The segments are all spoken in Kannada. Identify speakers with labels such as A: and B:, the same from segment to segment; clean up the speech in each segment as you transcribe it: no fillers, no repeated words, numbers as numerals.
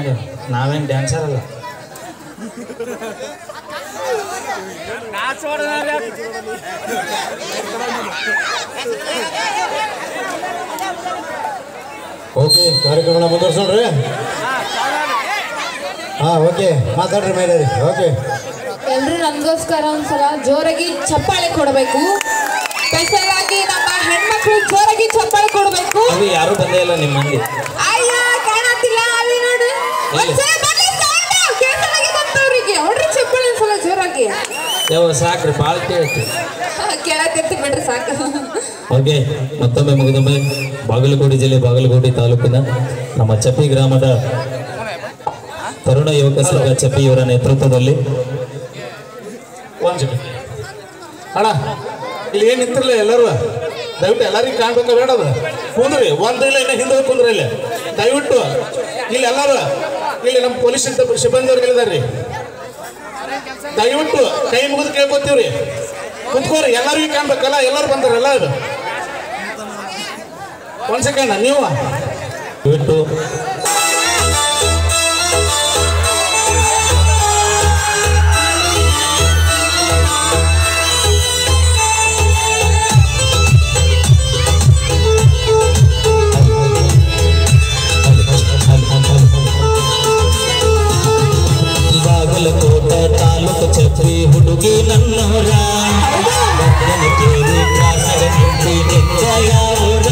A: ಚೆನ್ನಾಗ ನಾವೇನು ಡ್ಯಾನ್ಸರ್ ಅಲ್ಲ.
B: ಓಕೆ, ಕಾರ್ಯಕ್ರಮ ಮುಂದುವರ್ಸೋಣ್ರಿ. ಓಕೆ, ಮಾತಾಡ್ರಿ ಮೇಡರಿ. ಓಕೆ,
C: ಎಲ್ರು ನಮಗೋಸ್ಕರ ಒಂದ್ಸಲ ಜೋರಾಗಿ ಚಪ್ಪಾಳೆ ಕೊಡಬೇಕು. ಸ್ಪೆಷಲ್ ಆಗಿ ನಮ್ಮ ಹೆಣ್ಮಕ್ಳು ಜೋರಾಗಿ ಚಪ್ಪಾಳೆ ಕೊಡಬೇಕು.
A: ಅದು ಯಾರು ಬಂದೇ ಇಲ್ಲ ನಿಮ್ಮ ಮಂದಿ.
C: ಅಯ್ಯ ಕಾಣತ್ತಿಲ್ಲ ಅಲ್ಲಿ ನೋಡು. ಒಂದ್ಸಲ ಬನ್ನಿ ಸೌಂಡ್ ಕೇಳಲಾಗಿ ಬಂತವ್ರಿಗೆ. ಅವ್ರಿ ಚಪ್ಪಾಳೆ ಒಂದ್ಸಲ ಜೋರಾಗಿ.
A: ಯಾವ ಸಾಕ್ರಿ ಭಾಳ ಕೇಳ್ತಿ.
C: ಕೇಳತ್ತಿರ್ತಿ ಬಿಡ್ರಿ ಸಾಕು.
A: ಓಕೆ, ಮತ್ತೊಮ್ಮೆ ಮುಗಿದೊಮ್ಮೆ ಬಾಗಲಕೋಟೆ ಜಿಲ್ಲೆ ಬಾಗಲಕೋಟೆ ತಾಲೂಕಿನ ನಮ್ಮ ಚಪ್ಪಿ ಗ್ರಾಮದ ತರುಣ ಯುವಕ ಸಂಘ ಚಪ್ಪಿ ಇವರ ನೇತೃತ್ವದಲ್ಲಿ
D: ಅಣ್ಣ ಇಲ್ಲಿ ಏನು ನಿಂತಿರಲಿಲ್ಲ ಎಲ್ಲರೂ ದಯವಿಟ್ಟು ಎಲ್ಲರಿಗೂ ಕಾಣ್ಬೇಕ ಬೇಡ ಅದು ಕುಂದ್ರಿ ಒಂದು ಇಲ್ಲ ಇನ್ನು ಹಿಂದೆ ಕುಂದ್ರಿ ಇಲ್ಲಿ ದಯವಿಟ್ಟು ಇಲ್ಲಿ ಎಲ್ಲರೂ ಇಲ್ಲಿ ನಮ್ಮ ಪೊಲೀಸ್ ಸಿಬ್ಬಂದಿಯವ್ರಿಗೆ ಹೇಳಿದಾರ್ರಿ ದಯವಿಟ್ಟು ಕೈ ಮುಗಿದು ಕೇಳ್ಕೊತೀವ್ರಿ ಕುತ್ಕೋರಿ ಎಲ್ಲರಿಗೂ ಕಾಣ್ಬೇಕಲ್ಲ ಎಲ್ಲರೂ ಬಂದಾರಲ್ಲ ಅದು ಒಂದು ಸೆಕೆಂಡ್ ನೀವು
A: ದಯವಿಟ್ಟು ಬಾಗಲಕೋಟೆ ತಾಲೂಕು ಚಪ್ಪಿ ಹುಡುಗಿ ನನ್ನೂರ ಕೇಳಿ ಕಾಸರ ನಿಂತಿ ನೆಚ್ಚ ಯಾವೂರ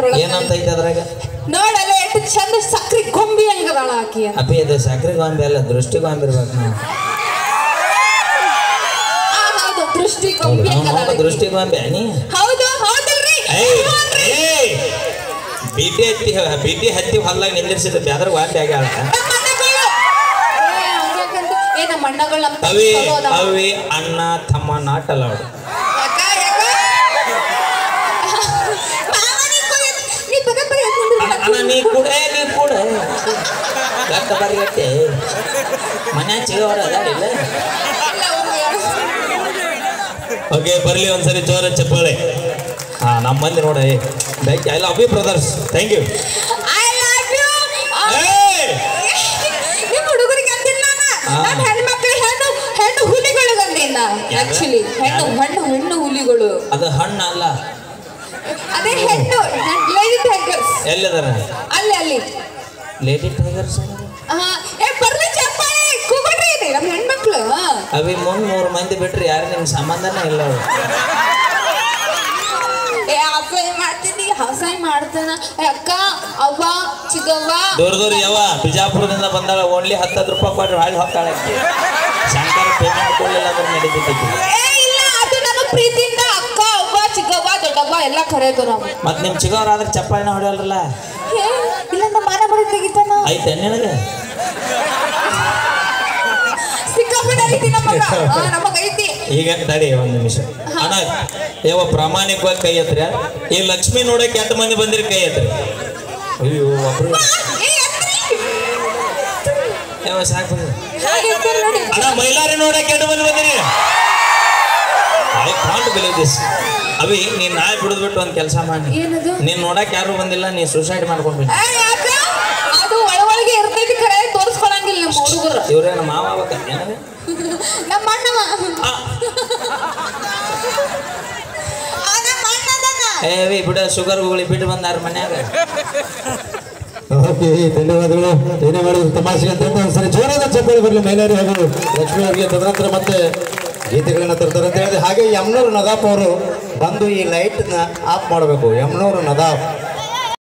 C: ಅದ್ರೊಳಗೆ
E: ಏನಂತ ಐತೆ ಅದ್ರಾಗ
C: ನೋಡಲ್ಲ ಎಷ್ಟು ಚಂದ ಸಕ್ರಿ ಗೊಂಬಿ ಹಂಗದಾಳ ಆಕಿ ಅಂತ.
E: ಅಪ್ಪಿ ಇದು ಸಕ್ರೆ ಗೊಂಬೆ ಅಲ್ಲ ದೃಷ್ಟಿ ಗೊಂಬೆ ಇರ್ಬೇಕು ನಾವು
C: ಹೌದು ದೃಷ್ಟಿ ಗೊಂಬಿ ಹಂಗದಾಳ ಆಕಿ.
E: ದೃಷ್ಟಿ ಗೊಂಬೆ ನೀ
C: ಹೌದು ಹೌದಲ್ರಿ
E: ಬಿಟಿ ಹತ್ತಿ ಹೊಲ್ಲಾಗ ನಿಂದಿರ್ಸಿದ ಬ್ಯಾದ್ರ ಗೊಂಬೆ ಆಗ್ಯಾಳ
C: ನಮ್ಮ ಅಣ್ಣಗಳು
E: ಅವಿ ಅವಿ ಅಣ್ಣ ತಮ್ಮ ನಾಟ್ ಅಲೌಡ್ ಅಣ್ಣ ನೀ ಕೂಡ ಗಟ್ಟ ಬರಿಗಟ್ಟೆ ಮನೆ ಚಿಗವರ ಅದಾರಿಲ್ಲ
A: ಓಕೆ ಬರ್ಲಿ ಒಂದ್ಸರಿ ಜೋರ ಚಪ್ಪಾಳೆ ಹಾ ನಮ್ಮ ಮಂದಿ ನೋಡ I love you brothers thank you
C: ನಿಮ್ಮ ಹುಡುಗರಿಗೆ ಅಂದಿಲ್ಲ ನಾನು ಹೆಣ್ಮಕ್ಳು ಹೆಣ್ಣು ಹುಲಿಗಳು ಅಂದಿಲ್ಲ ಆಕ್ಚುಲಿ ಹೆಣ್ಣು ಹುಲಿಗಳು
E: ಅದು ಹಣ್ಣು ಅಲ್ಲ
C: ಅದೇ ಹೆಣ್ಣು ಲೇಡಿ ಟೈಗರ್ಸ್
E: ಎಲ್ಲಿದಾರ
C: ಅಲ್ಲಿ
E: ಲೇಡಿ ಟೈಗರ್ಸ್
C: ಬರ್ಲಿ ಚಪ್ಪಾಳೆ ಕೂಗ್ಬಿಡ್ರಿ ಇದೆ ನಮ್ಮ ಹೆಣ್ಮಕ್ಳು
E: ಅವಿ ಮುಂದ್ 3 ಮಂದಿ ಬಿಟ್ರಿ ಯಾರು ನಿಮ್ಗೆ ಸಂಬಂಧನೇ ಇಲ್ಲ ಅವ್ರು
C: ಹಸಾಯಿ ಮಾಡ್ತಾನ ಅಕ್ಕ ಅವ್ವ ಚಿಗವ್ವ
E: ದೂರ ಯಾವ ಬಿಜಾಪುರದಿಂದ ಬಂದಾಳ ಓನ್ಲಿ 10 ರೂಪಾಯಿ ಕೊಟ್ರೆ ಹಾಳಿ ಹೋಗ್ತಾಳೆ ಶಂಕರ ಪೇಮೆಂಟ್ ಕೊಡಲಿಲ್ಲ ಅಂದ್ರೆ ನಡೀತೈತಿ
C: ಇಲ್ಲ ಅದು ನಮ್ಮ ಪ್ರೀತಿಯಿಂದ ಅಕ್ಕ ಅವ್ವ ಚಿಗವ್ವ ದೊಡ್ಡವ್ವ ಎಲ್ಲ ಕರೆಯೋದು ನಾವು
E: ಮತ್ ನಿಮ್ ಚಿಗವ್ರ ಆದ್ರೆ ಚಪ್ಪಾಳಿನ ಹೊಡೆಯಲ್ರಲ್ಲ
C: ಇಲ್ಲ ನಮ್ಮ ಮಾನ ಬರೀ ತೆಗಿತಾನ
E: ಐತೆ ನಿನಗೆ
C: ಸಿಕ್ಕಾಪಟ್ಟೆ ಐತಿ ನಮಗೈತಿ
A: ಈಗ ತಡಿ ಒಂದ್ ನಿಮಿಷ ಅಣ್ಣ ಯಾವ ಪ್ರಾಮಾಣಿಕವಾಗಿ ಕೈ ಎತ್ತರ ಈ ಲಕ್ಷ್ಮಿ ನೋಡಕ್ಕೆ ಎಂಟು ಮಂದಿ ಬಂದಿರಿ ಕೈ ಎತ್ರಿ ಅಯ್ಯೋ ಒಬ್ರು ಯಾವ ಸಾಕು ಅಣ್ಣ ಮೈಲಾರಿ ನೋಡಕ್ಕೆ ಎಂಟು ಮಂದಿ ಬಂದಿರಿ ಐ ಕಾಂಟ್ ಬಿಲೀವ್ ದಿಸ್ ಅವಿ ನೀನ್ ನಾಳೆ ಬಿಡದ್ಬಿಟ್ಟು ಒಂದ್ ಕೆಲಸ ಮಾಡಿ ನೀನ್ ನೋಡಕ್ ಯಾರು ಬಂದಿಲ್ಲ ನೀ ಸೂಸೈಡ್ ಮಾಡ್ಕೊಂಡ್ಬಿಡಿ
C: ಅದು ಒಳಗೆ ಇರ್ತೈತಿ ಕರೆ ತೋರಿಸ್ಕೊಳಂಗಿಲ್ಲ ನಮ್ಮ ಹುಡುಗರು
E: ಇವ್ರೇನ ಮಾವ
C: ನಮ್ಮ ಅಣ್ಣವ
E: ಏವಿ ಬಿಡ ಶುಗರ್ ಗೋಳಿ ಬಿಟ್ಟು ಬಂದಾರ ಮನ್ಯಾಗ
B: ಓಕೆ ಧನ್ಯವಾದಗಳು ಏನೇ ಮಾಡಿದ್ರು ತಮಾಷೆ ಅಂತ ಒಂದ್ಸರಿ ಜೋರಾದ ಚಪ್ಪಾಳೆ ಬರಲಿ ಮೈಲಾರಿ ಹಾಗೂ ಲಕ್ಷ್ಮಿ ಅವರಿಗೆ ತದನಂತರ ಮತ್ತೆ ಗೀತೆಗಳನ್ನ ತರ್ತಾರೆ ಅಂತ ಹೇಳಿದೆ. ಹಾಗೆ ಯಮ್ನೂರು ನದಾಪ್ ಅವರು ಬಂದು ಈ ಲೈಟ್ನ ಆಫ್ ಮಾಡಬೇಕು. ಯಮ್ನೂರು ನದಾಪ್